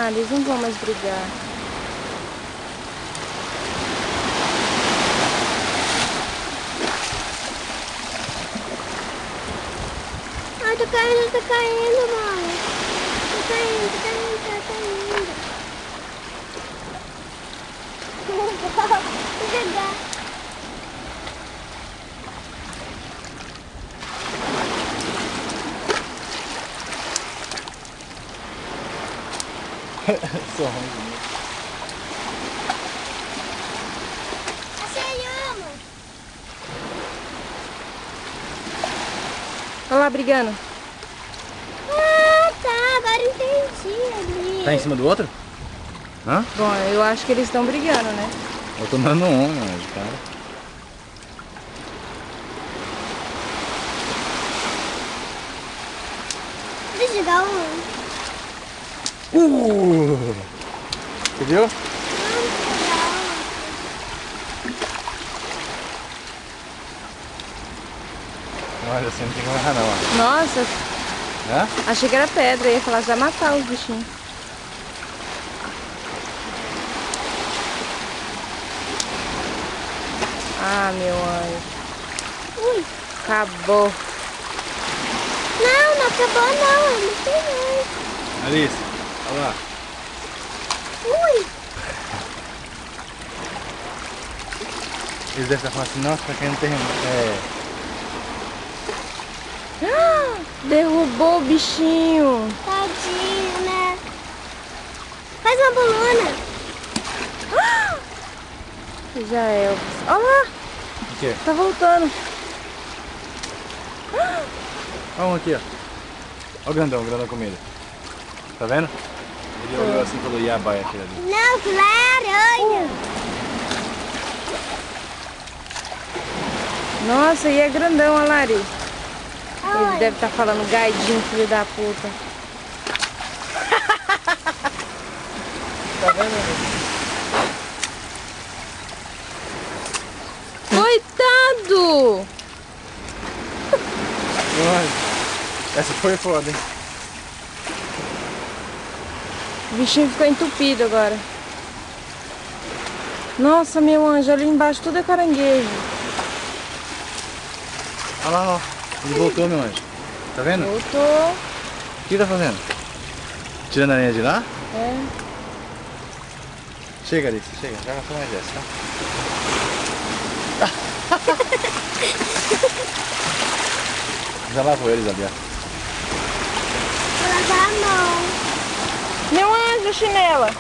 Ah, eles não vão mais brigar. Ai, tá caindo, mãe. Tá caindo. Vou jogar. Só ruim. Achei uma. Olha lá, brigando. Ah, tá. Agora entendi ali. Tá em cima do outro? Hã? Bom, eu acho que eles estão brigando, né? Eu tô dando um, mas cara. Deixa eu jogar um. Você viu? Olha, você não tem que agarrar não, ó. Nossa, Hã? achei que era pedra. Ia falar, já matar os bichinhos. Ah, meu anjo. Ui. Acabou. Não acabou não. Não tem mais. Alice, olha lá. Ui. Eles devem estar falando assim, nossa, tá caindo terreno. Derrubou o bichinho. Tadinho, né? Faz uma bolona. Já é. Olha lá, O quê? tá voltando. Olha um aqui, ó. Olha o grandão com medo. Tá vendo? Ele olhou assim e falou, iabai aquele ali. Não, aquilo é aranha. Nossa, e é grandão, olha lá, Ari. Ele Olha. deve estar falando gaidinho, filho da puta. Tá vendo? Coitado! Essa foi foda, hein? O bichinho ficou entupido agora. Nossa, meu anjo, ali embaixo tudo é caranguejo. Olha lá, ó. Ele voltou, meu anjo. Tá vendo? O Voltou. que tá fazendo? Tirando a areia de lá? É. Chega, Alice, chega. Já gastou mais essa, tá? Já lavou eles ali, ó. Vou lavar a mão. Meu anjo, chinela.